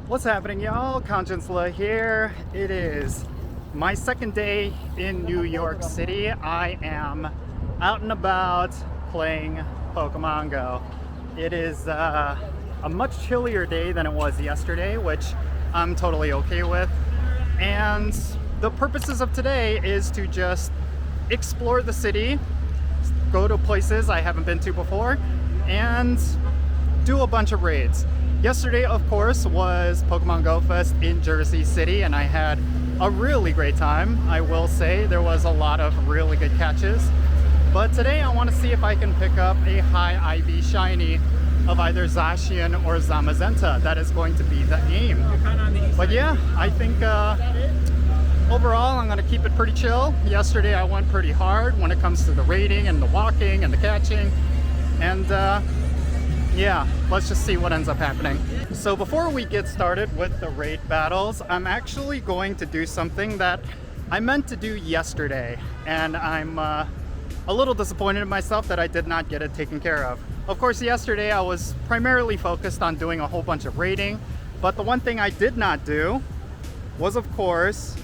What's happening, y'all? Jinsula here. It is my second day in New York City. I am out and about playing Pokemon Go. It is a much chillier day than it was yesterday, which I'm totally okay with. And the purposes of today is to just explore the city, go to places I haven't been to before, and do a bunch of raids. Yesterday, of course, was Pokemon GO Fest in Jersey City, and I had a really great time. I will say there was a lot of really good catches. But today I want to see if I can pick up a high IV shiny of either Zacian or Zamazenta. That is going to be the aim. But yeah, I think overall I'm going to keep it pretty chill. Yesterday I went pretty hard when it comes to the raiding and the walking and the catching. And yeah, let's just see what ends up happening. So before we get started with the raid battles, I'm actually going to do something that I meant to do yesterday, and I'm a little disappointed in myself that I did not get it taken care of. Of course, yesterday I was primarily focused on doing a whole bunch of raiding, but the one thing I did not do was, of course,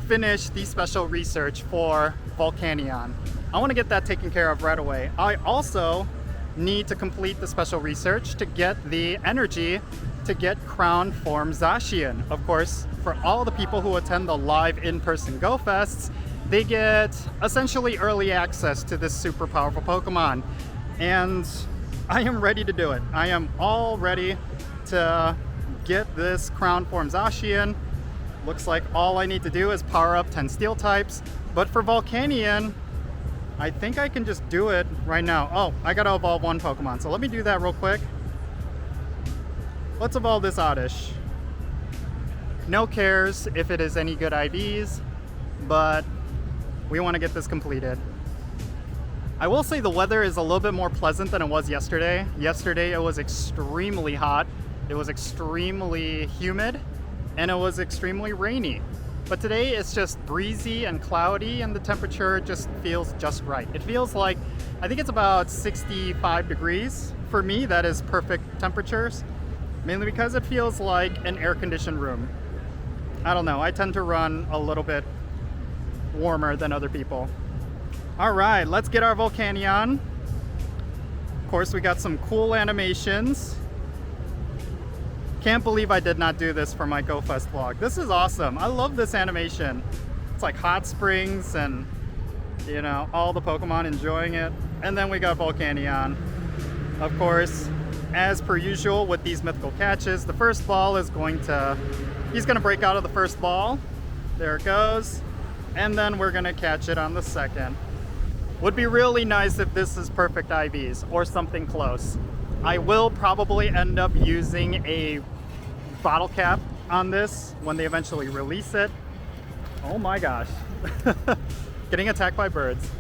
finish the special research for Volcanion. I want to get that taken care of right away. I also need to complete the special research to get the energy to get Crown Form Zacian. Of course, for all the people who attend the live in-person Go Fests, they get essentially early access to this super powerful Pokemon. And I am ready to do it. I am all ready to get this Crown Form Zacian. Looks like all I need to do is power up 10 Steel types. But for Volcanion, I think I can just do it right now. Oh, I gotta evolve one Pokemon, so let me do that real quick. Let's evolve this Oddish. No cares if it is any good IVs, but we want to get this completed. I will say the weather is a little bit more pleasant than it was yesterday. Yesterday it was extremely hot, it was extremely humid, and it was extremely rainy. But today it's just breezy and cloudy, and the temperature just feels just right. It feels like, I think it's about 65 degrees. For me, that is perfect temperatures, mainly because it feels like an air-conditioned room. I don't know, I tend to run a little bit warmer than other people. All right, let's get our Volcanion. Of course, we got some cool animations. Can't believe I did not do this for my Go Fest vlog. This is awesome. I love this animation. It's like hot springs and, you know, all the Pokemon enjoying it. And then we got Volcanion. Of course, as per usual with these mythical catches, the first ball is he's gonna break out of the first ball. There it goes. And then we're gonna catch it on the second. Would be really nice if this is perfect IVs or something close. I will probably end up using a bottle cap on this when they eventually release it. Oh my gosh. Getting attacked by birds.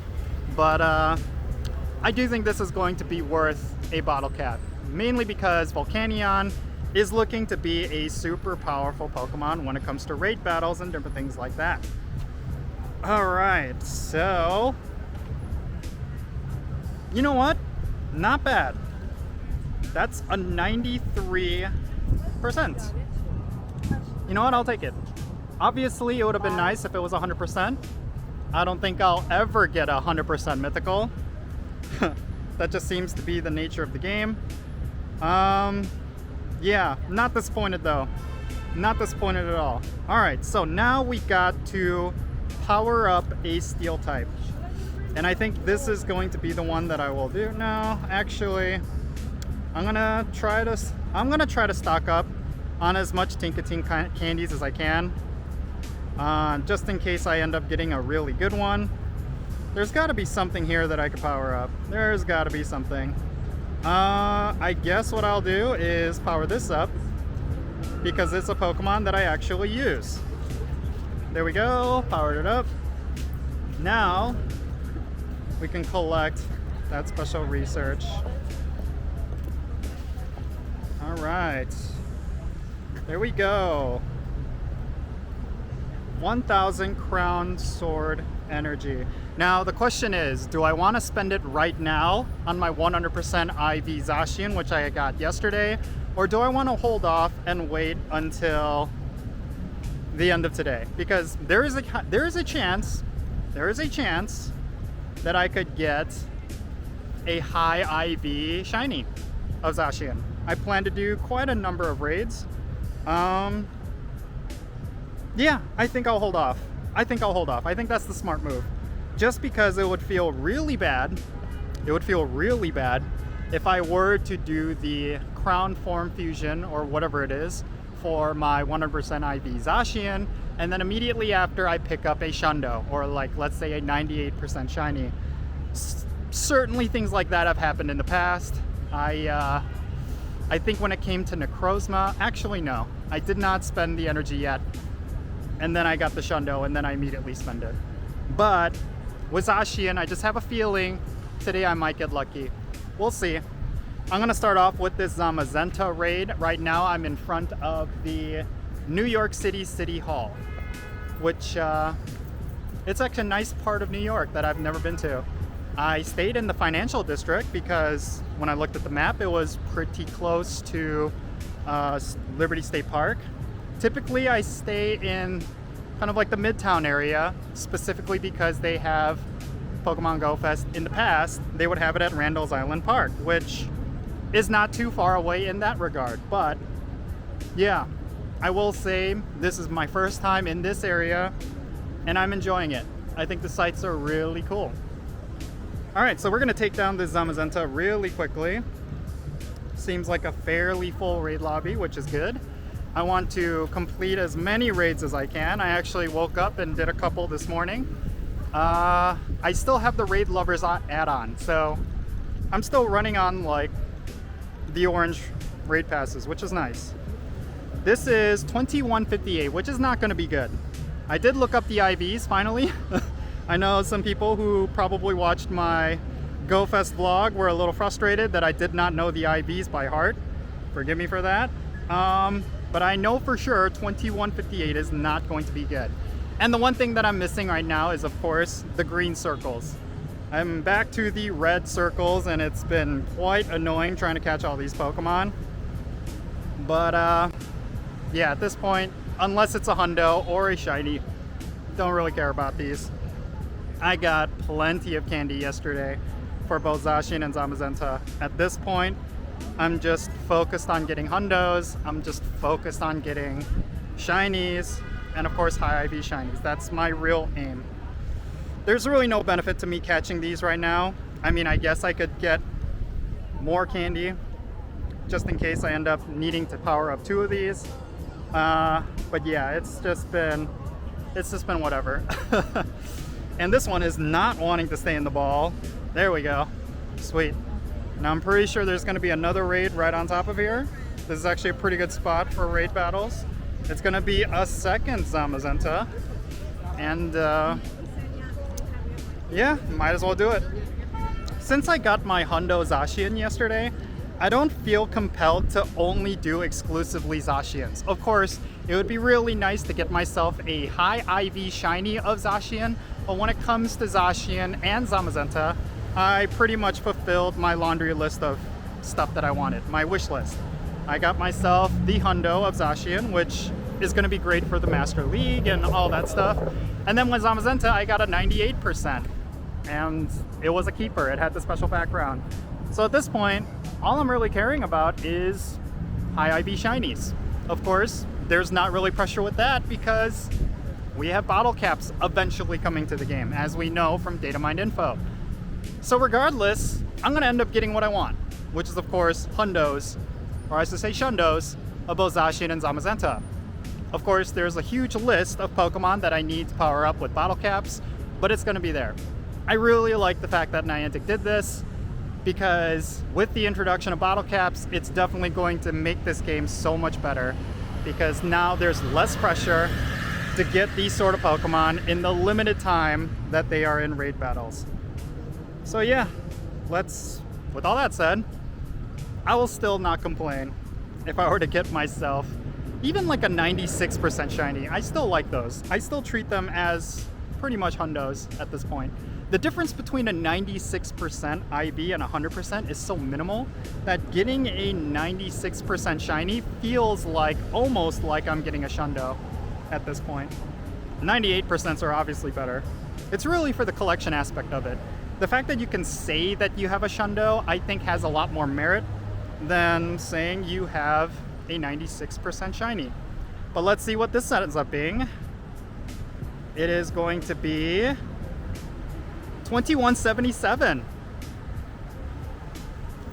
But I do think this is going to be worth a bottle cap, mainly because Volcanion is looking to be a super powerful Pokemon when it comes to raid battles and different things like that. All right, so you know what? Not bad. That's a 93%. You know what? I'll take it. Obviously, it would have been nice if it was 100%. I don't think I'll ever get 100% mythical. That just seems to be the nature of the game. Yeah, not disappointed though. Not disappointed at all. All right, so now we got to power up a Steel type. And I think this is going to be the one that I will do. No, actually, I'm gonna try to stock up on as much Tinkating candies as I can, just in case I end up getting a really good one. There's got to be something here that I could power up. There's got to be something. I guess what I'll do is power this up because it's a Pokemon that I actually use. There we go, powered it up. Now we can collect that special research. All right, there we go. 1000 Crown Sword energy. Now the question is, do I want to spend it right now on my 100% IV Zacian, which I got yesterday, Or do I want to hold off and wait until the end of today? Because there is a chance that I could get a high IV shiny of Zacian. I plan to do quite a number of raids. Yeah, I think I'll hold off. I think that's the smart move. Just because it would feel really bad. It would feel really bad if I were to do the crown form fusion or whatever it is for my 100% IV Zacian, and then immediately after I pick up a Shundo or like let's say a 98% shiny. Certainly things like that have happened in the past. I think when it came to Necrozma, actually no, I did not spend the energy yet, and then I got the Shundo and then I immediately spend it. But with Zacian, I just have a feeling today I might get lucky. We'll see. I'm gonna start off with this Zamazenta raid. Right now I'm in front of the New York City Hall, which it's actually a nice part of New York that I've never been to. I stayed in the financial district because when I looked at the map, it was pretty close to Liberty State Park. Typically I stay in kind of like the Midtown area, specifically because they have Pokémon GO Fest. In the past, they would have it at Randall's Island Park, which is not too far away in that regard. But yeah, I will say this is my first time in this area and I'm enjoying it. I think the sights are really cool. All right, so we're gonna take down this Zamazenta really quickly. Seems like a fairly full raid lobby, which is good. I want to complete as many raids as I can. I actually woke up and did a couple this morning. I still have the Raid Lovers add-on, so I'm still running on like the orange raid passes, which is nice. This is 2158, which is not gonna be good. I did look up the IVs finally. I know some people who probably watched my Go Fest vlog were a little frustrated that I did not know the IVs by heart. Forgive me for that. But I know for sure 2158 is not going to be good. And the one thing that I'm missing right now is, of course, the green circles. I'm back to the red circles, and it's been quite annoying trying to catch all these Pokemon. But yeah, at this point, unless it's a Hundo or a shiny, don't really care about these. I got plenty of candy yesterday for both Zacian and Zamazenta. At this point, I'm just focused on getting Hundos. I'm just focused on getting shinies, and of course high IV shinies. That's my real aim. There's really no benefit to me catching these right now. I mean, I guess I could get more candy just in case I end up needing to power up 2 of these. But yeah, it's just been whatever. And this one is not wanting to stay in the ball. There we go. Sweet. Now I'm pretty sure there's going to be another raid right on top of here. This is actually a pretty good spot for raid battles. It's going to be a second Zamazenta. And yeah, might as well do it. Since I got my Hundo Zacian yesterday, I don't feel compelled to only do exclusively Zacians. Of course, it would be really nice to get myself a high IV shiny of Zacian, but when it comes to Zacian and Zamazenta, I pretty much fulfilled my laundry list of stuff that I wanted, my wish list. I got myself the Hundo of Zacian, which is going to be great for the Master League and all that stuff. And then with Zamazenta, I got a 98%, and it was a keeper. It had the special background. So at this point, all I'm really caring about is high IV shinies. Of course, there's not really pressure with that because we have bottle caps eventually coming to the game, as we know from data mined info. So regardless, I'm going to end up getting what I want, which is of course Hundos, or I should say Shundos, of both Zacian and Zamazenta. Of course, there's a huge list of Pokemon that I need to power up with bottle caps, but it's going to be there. I really like the fact that Niantic did this, because with the introduction of bottle caps, it's definitely going to make this game so much better, because now there's less pressure to get these sort of Pokemon in the limited time that they are in raid battles. So yeah, with all that said, I will still not complain if I were to get myself even like a 96% shiny. I still like those. I still treat them as pretty much Hundos at this point. the difference between a 96% IV and 100% is so minimal that getting a 96% shiny feels like almost like I'm getting a Shundo at this point. 98% are obviously better. It's really for the collection aspect of it. The fact that you can say that you have a Shundo, I think, has a lot more merit than saying you have a 96% shiny. But let's see what this ends up being. It is going to be 2177.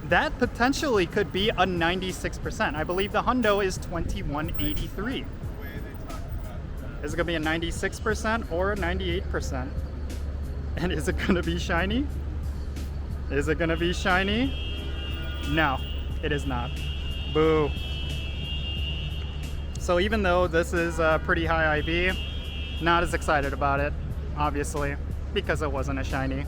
That potentially could be a 96%. I believe the Hundo is 2183. Is it gonna be a 96% or a 98%? And is it gonna be shiny? Is it gonna be shiny? No, it is not. Boo. So even though this is a pretty high IV, not as excited about it, obviously, because it wasn't a shiny.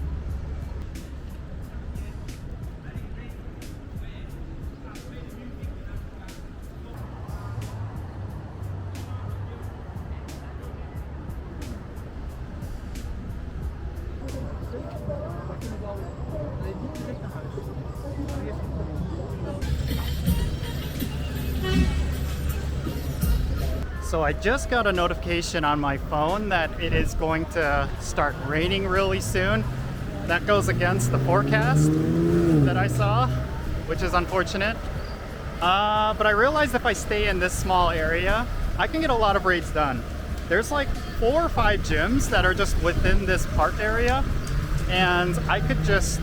So I just got a notification on my phone that it is going to start raining really soon. That goes against the forecast that I saw, which is unfortunate. But I realized if I stay in this small area, I can get a lot of raids done. There's like 4 or 5 gyms that are just within this park area, and I could just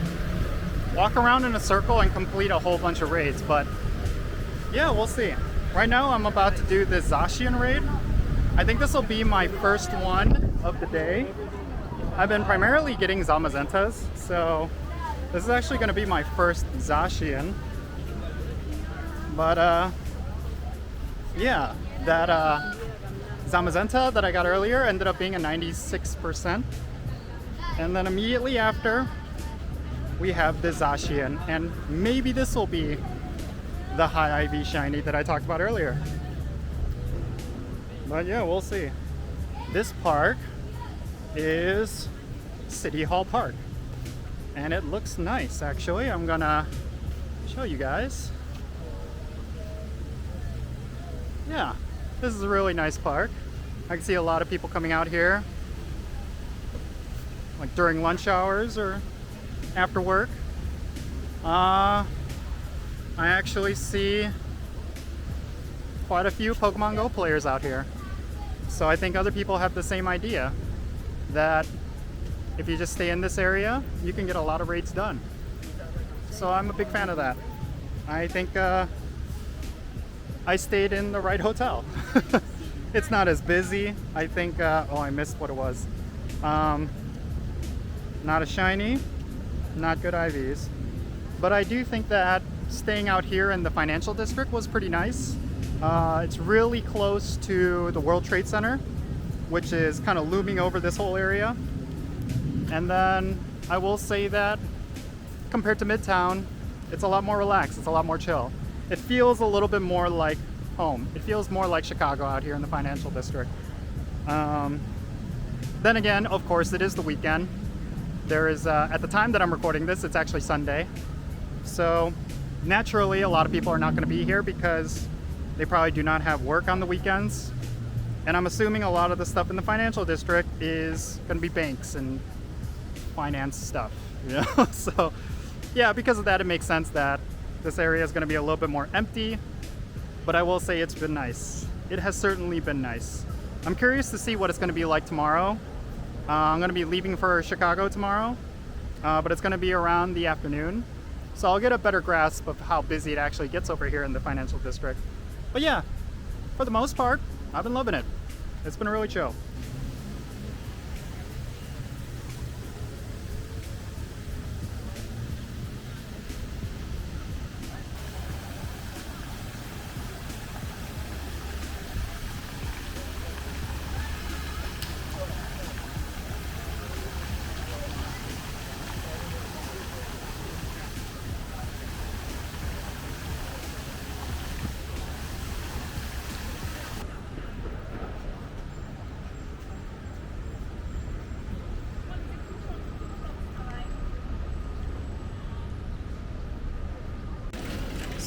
walk around in a circle and complete a whole bunch of raids. But yeah, we'll see. Right now I'm about to do the Zacian raid. I think this will be my first one of the day. I've been primarily getting Zamazentas, so this is actually going to be my first Zacian. But yeah, that Zamazenta that I got earlier ended up being a 96%. And then immediately after, we have the Zacian, and maybe this will be the high IV shiny that I talked about earlier. But yeah, we'll see. This park is City Hall Park, and it looks nice actually. I'm gonna show you guys. Yeah, this is a really nice park. I can see a lot of people coming out here like during lunch hours or after work. I actually see quite a few Pokemon Go players out here. So I think other people have the same idea, that if you just stay in this area, you can get a lot of raids done. So I'm a big fan of that. I think I stayed in the right hotel. It's not as busy. I think, oh, I missed what it was. Not a shiny, not good IVs. But I do think that staying out here in the financial district was pretty nice. It's really close to the World Trade Center, which is kind of looming over this whole area. And then I will say that compared to Midtown, it's a lot more relaxed, it's a lot more chill. It feels a little bit more like home. It feels more like Chicago out here in the financial district. Then again, of course, it is the weekend. There is, at the time that I'm recording this, it's actually Sunday. So naturally, a lot of people are not going to be here because they probably do not have work on the weekends. And I'm assuming a lot of the stuff in the financial district is going to be banks and finance stuff. You know? So yeah, because of that, it makes sense that this area is going to be a little bit more empty. But I will say it's been nice. It has certainly been nice. I'm curious to see what it's going to be like tomorrow. I'm going to be leaving for Chicago tomorrow, but it's going to be around the afternoon. So I'll get a better grasp of how busy it actually gets over here in the financial district. But yeah, for the most part, I've been loving it. It's been really chill.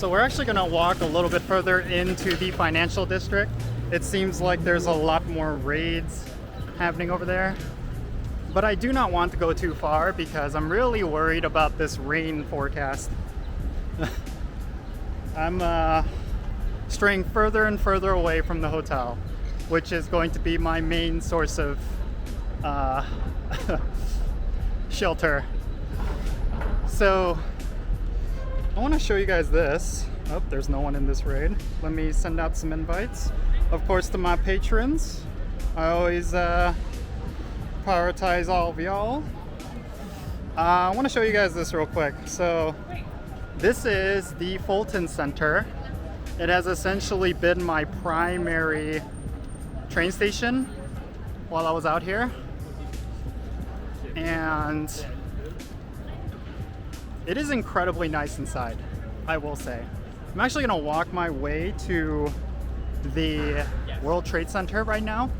So we're actually gonna walk a little bit further into the financial district. It seems like there's a lot more raids happening over there. But I do not want to go too far because I'm really worried about this rain forecast. I'm straying further and further away from the hotel, which is going to be my main source of shelter. So I want to show you guys this. Oh, there's no one in this raid. Let me send out some invites. Of course, to my patrons. I always prioritize all of y'all. I want to show you guys this real quick. So this is the Fulton Center. It has essentially been my primary train station while I was out here. And it is incredibly nice inside, I will say. I'm actually gonna walk my way to the World Trade Center right now.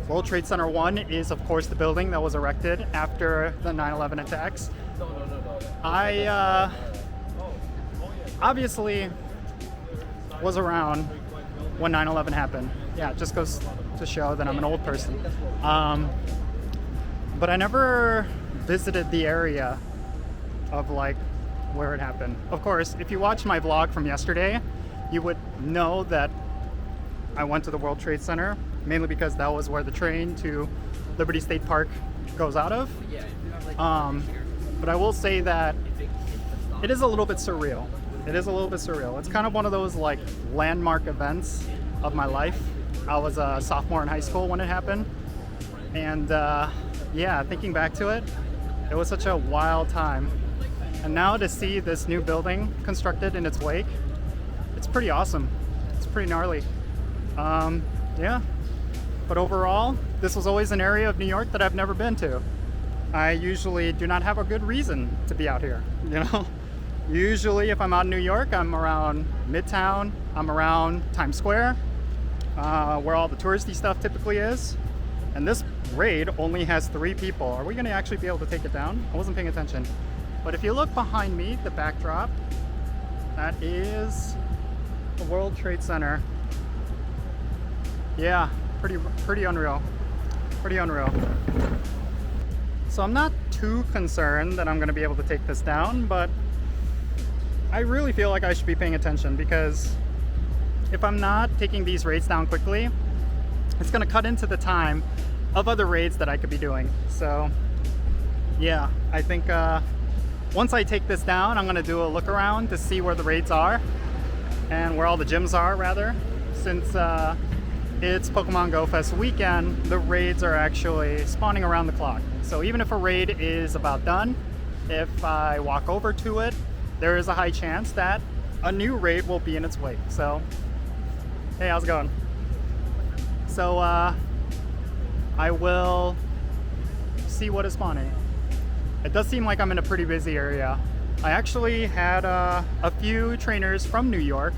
World Trade Center 1 is, of course, the building that was erected after the 9/11 attacks. I obviously was around when 9/11 happened. Yeah, it just goes to show that I'm an old person. But I never visited the area of like where it happened. Of course, if you watched my vlog from yesterday, you would know that I went to the World Trade Center, mainly because that was where the train to Liberty State Park goes out of. But I will say that it is a little bit surreal. It is a little bit surreal. It's kind of one of those like landmark events of my life. I was a sophomore in high school when it happened. And yeah, thinking back to it, it was such a wild time. And now to see this new building constructed in its wake, it's pretty awesome. It's pretty gnarly. Yeah. But overall, this was always an area of New York that I've never been to. I usually do not have a good reason to be out here, you know? Usually if I'm out in New York, I'm around Midtown, I'm around Times Square, where all the touristy stuff typically is. And this raid only has 3 people. Are we gonna actually be able to take it down? I wasn't paying attention. But if you look behind me, the backdrop, that is the World Trade Center. Yeah, pretty unreal. Pretty unreal. So I'm not too concerned that I'm gonna be able to take this down, but I really feel like I should be paying attention, because if I'm not taking these raids down quickly, it's gonna cut into the time of other raids that I could be doing. So yeah, I think once I take this down, I'm gonna do a look around to see where the raids are and where all the gyms are, rather. Since it's Pokemon GO Fest weekend, the raids are actually spawning around the clock. So even if a raid is about done, if I walk over to it, there is a high chance that a new raid will be in its wake. So, hey, how's it going? So I will see what is spawning. It does seem like I'm in a pretty busy area. I actually had a few trainers from New York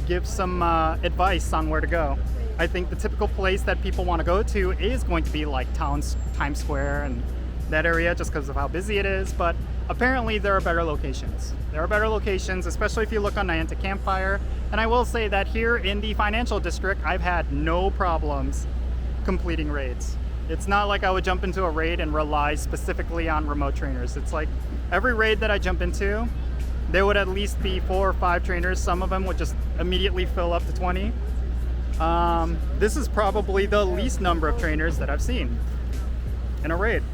give some advice on where to go. I think the typical place that people want to go to is going to be like Times Square and that area, just because of how busy it is, but apparently there are better locations. There are better locations, especially if you look on Niantic Campfire. And I will say that here in the financial district, I've had no problems completing raids. It's not like I would jump into a raid and rely specifically on remote trainers. It's like every raid that I jump into, there would at least be 4 or 5 trainers. Some of them would just immediately fill up to 20. This is probably the least number of trainers that I've seen in a raid.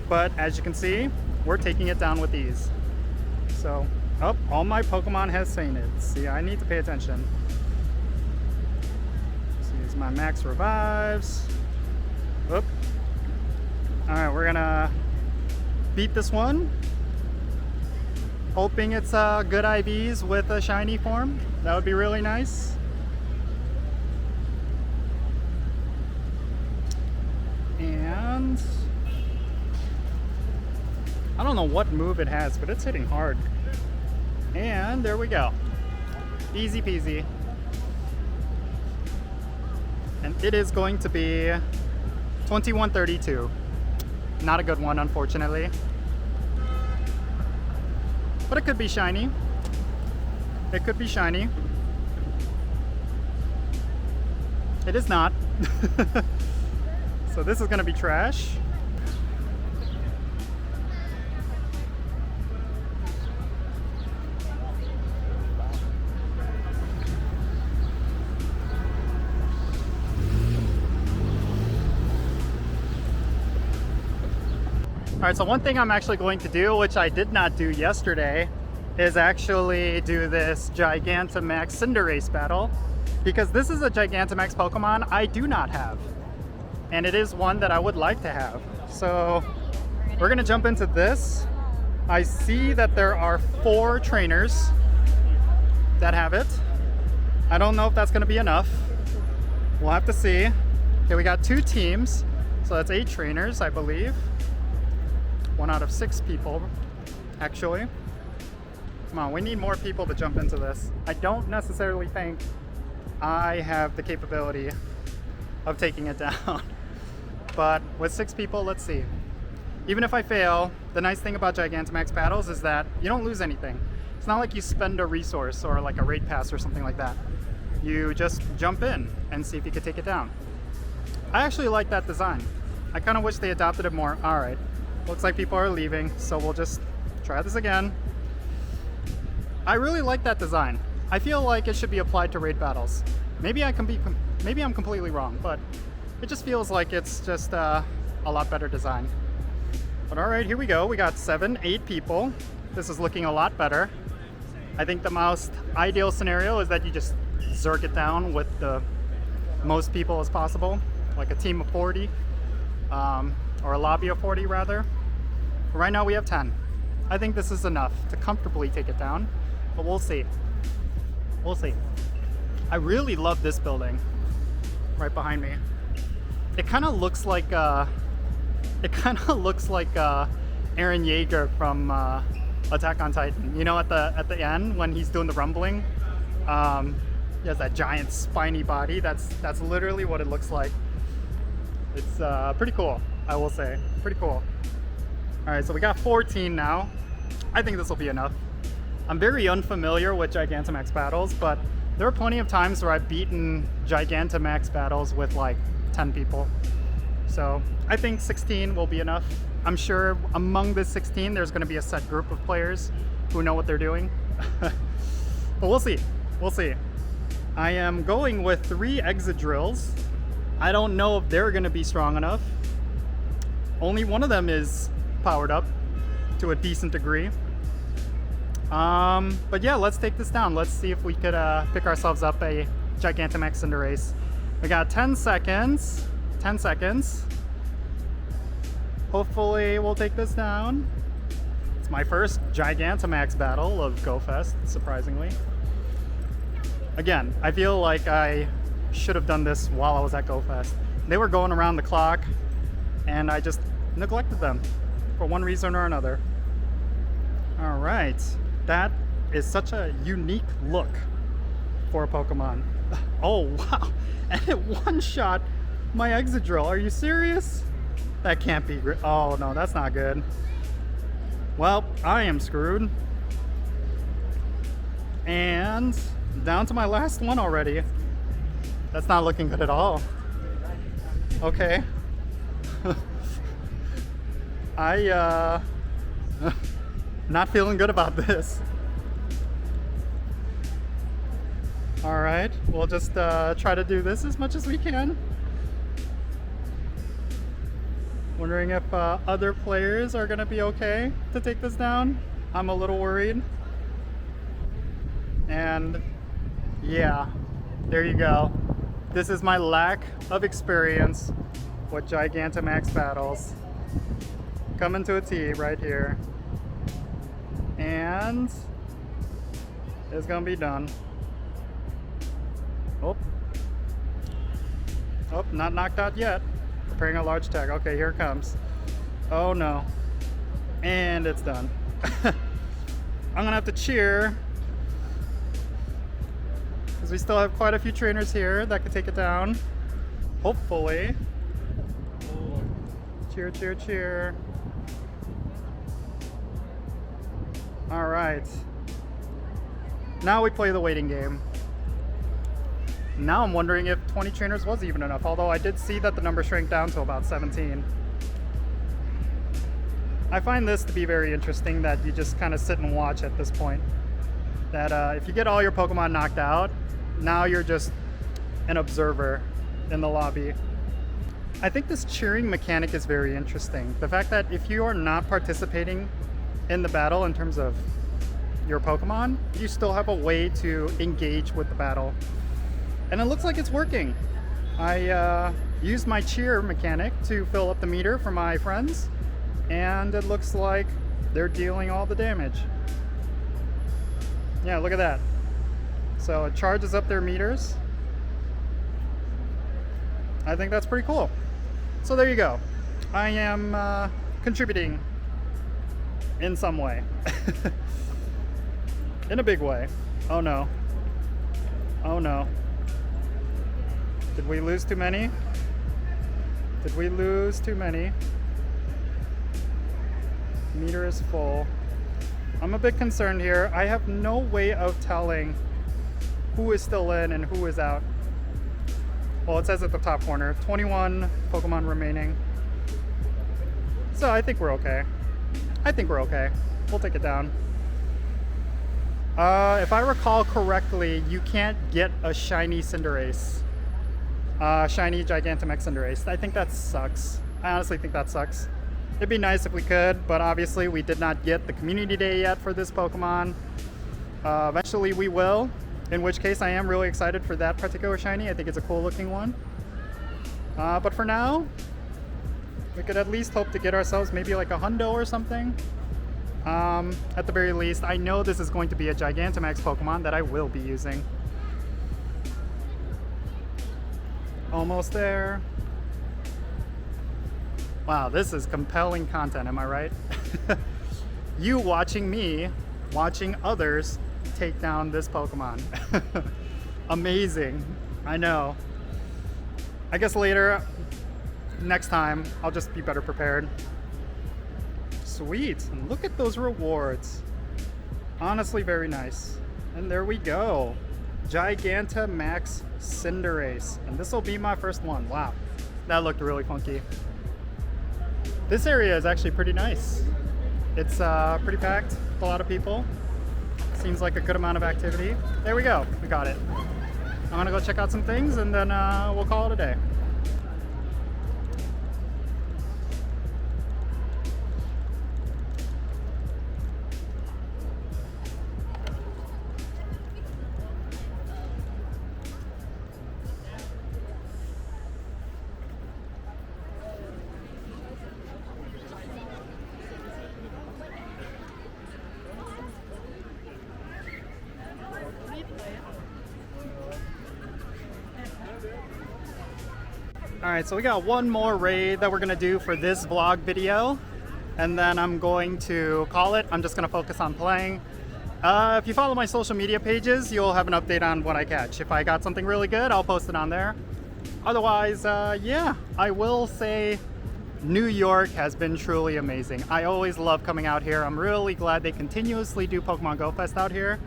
But as you can see, we're taking it down with ease. So, oh, all my Pokemon has fainted. See, I need to pay attention. So here's my max revives. Oop. Alright, we're gonna beat this one. Hoping it's good IVs with a shiny form. That would be really nice. And I don't know what move it has, but it's hitting hard. And there we go. Easy peasy. And it is going to be 2132. Not a good one, unfortunately. But it could be shiny. It could be shiny. It is not. So this is gonna be trash. All right, so one thing I'm actually going to do, which I did not do yesterday, is actually do this Gigantamax Cinderace battle, because this is a Gigantamax Pokemon I do not have, and it is one that I would like to have. So we're gonna jump into this. I see that there are 4 trainers that have it. I don't know if that's gonna be enough. We'll have to see. Okay, we got 2 teams, so that's 8 trainers, I believe. 1 out of 6 people, actually. Come on, we need more people to jump into this. I don't necessarily think I have the capability of taking it down. But with 6 people, let's see. Even if I fail, the nice thing about Gigantamax battles is that you don't lose anything. It's not like you spend a resource or like a raid pass or something like that. You just jump in and see if you can take it down. I actually like that design. I kind of wish they adopted it more. All right. Looks like people are leaving, so we'll just try this again. I really like that design. I feel like it should be applied to raid battles. Maybe I'm completely wrong, but it just feels like it's just a lot better design. But all right, here we go. We got 7, 8 people. This is looking a lot better. I think the most ideal scenario is that you just zerk it down with the most people as possible, like a team of 40. Or a lobby of 40 rather. But right now we have 10. I think this is enough to comfortably take it down, but we'll see. We'll see. I really love this building right behind me. It kind of looks like Eren Yeager from Attack on Titan. You know, at the end when he's doing the rumbling, he has that giant spiny body. That's literally what it looks like. It's pretty cool, I will say. Pretty cool. All right, so we got 14 now. I think this will be enough. I'm very unfamiliar with Gigantamax battles, but there are plenty of times where I've beaten Gigantamax battles with like 10 people. So I think 16 will be enough. I'm sure among the 16, there's gonna be a set group of players who know what they're doing. But we'll see, we'll see. I am going with 3 Exadrills. I don't know if they're gonna be strong enough. Only one of them is powered up to a decent degree. But yeah, let's take this down. Let's see if we could pick ourselves up a Gigantamax Cinderace. We got 10 seconds. 10 seconds. Hopefully we'll take this down. It's my first Gigantamax battle of GO Fest, surprisingly. Again, I feel like I should have done this while I was at GO Fest. They were going around the clock and I just neglected them for one reason or another. All right, that is such a unique look for a Pokemon. Oh wow, and it one-shot my Exadrill. Are you serious? That can't be, oh no, that's not good. Well, I am screwed. And down to my last one already. That's not looking good at all. Okay. Not feeling good about this. All right, we'll just try to do this as much as we can. Wondering if other players are gonna be okay to take this down. I'm a little worried. And yeah, there you go. This is my lack of experience with Gigantamax battles. Coming to a T right here. And it's gonna be done. Oh. Oh, not knocked out yet. Preparing a large tag. Okay, here it comes. Oh no. And it's done. I'm gonna have to cheer, because we still have quite a few trainers here that could take it down. Hopefully. Cheer, cheer, cheer. All right. Now we play the waiting game. Now I'm wondering if 20 trainers was even enough, although I did see that the number shrank down to about 17. I find this to be very interesting, that you just kind of sit and watch at this point. That if you get all your Pokemon knocked out, now you're just an observer in the lobby. I think this cheering mechanic is very interesting. The fact that if you are not participating in the battle in terms of your Pokemon, you still have a way to engage with the battle. And it looks like it's working. I used my cheer mechanic to fill up the meter for my friends, and it looks like they're dealing all the damage. Yeah, look at that. So it charges up their meters. I think that's pretty cool. So there you go. I am contributing in some way. In a big way. Oh no. Oh no. Did we lose too many? Did we lose too many? Meter is full. I'm a bit concerned here. I have no way of telling who is still in and who is out. Well, it says at the top corner, 21 Pokemon remaining. So I think we're okay. I think we're okay. We'll take it down. If I recall correctly, you can't get a shiny Cinderace. Shiny Gigantamax Cinderace. I think that sucks. I honestly think that sucks. It'd be nice if we could, but obviously we did not get the community day yet for this Pokemon. Eventually we will, in which case I am really excited for that particular shiny. I think it's a cool looking one. But for now, we could at least hope to get ourselves maybe like a hundo or something. At the very least, I know this is going to be a Gigantamax Pokemon that I will be using. Almost there. Wow, this is compelling content, am I right? You watching me, watching others take down this Pokemon. Amazing. I know. I guess later, next time, I'll just be better prepared. Sweet. And look at those rewards. Honestly, very nice. And there we go. Gigantamax Cinderace. And this will be my first one. Wow. That looked really funky. This area is actually pretty nice. It's pretty packed with a lot of people. Seems like a good amount of activity. There we go. We got it. I'm gonna go check out some things and then we'll call it a day. Alright, so we got one more raid that we're going to do for this vlog video, and then I'm going to call it. I'm just going to focus on playing. If you follow my social media pages, you'll have an update on what I catch. If I got something really good, I'll post it on there. Otherwise, yeah, I will say New York has been truly amazing. I always love coming out here. I'm really glad they continuously do Pokémon GO Fest out here.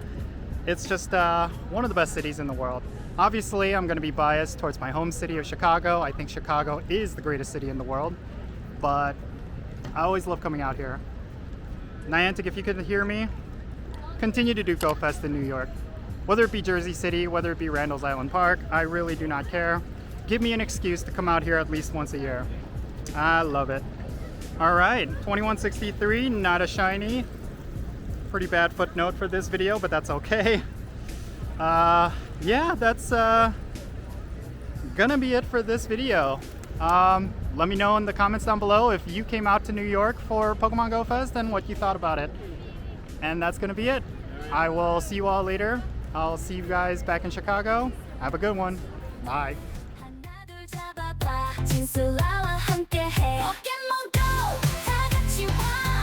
It's just one of the best cities in the world. Obviously, I'm going to be biased towards my home city of Chicago. I think Chicago is the greatest city in the world, but I always love coming out here. Niantic, if you could hear me, continue to do GO Fest in New York. Whether it be Jersey City, whether it be Randall's Island Park, I really do not care. Give me an excuse to come out here at least once a year. I love it. All right, 2163, not a shiny. Pretty bad footnote for this video, but that's okay. Yeah, that's gonna be it for this video. Let me know in the comments down below if you came out to New York for Pokemon GO Fest and what you thought about it. And that's gonna be it. I will see you all later. I'll see you guys back in Chicago. Have a good one. Bye. 진술라와 함께해 Pokémon GO 다 같이 와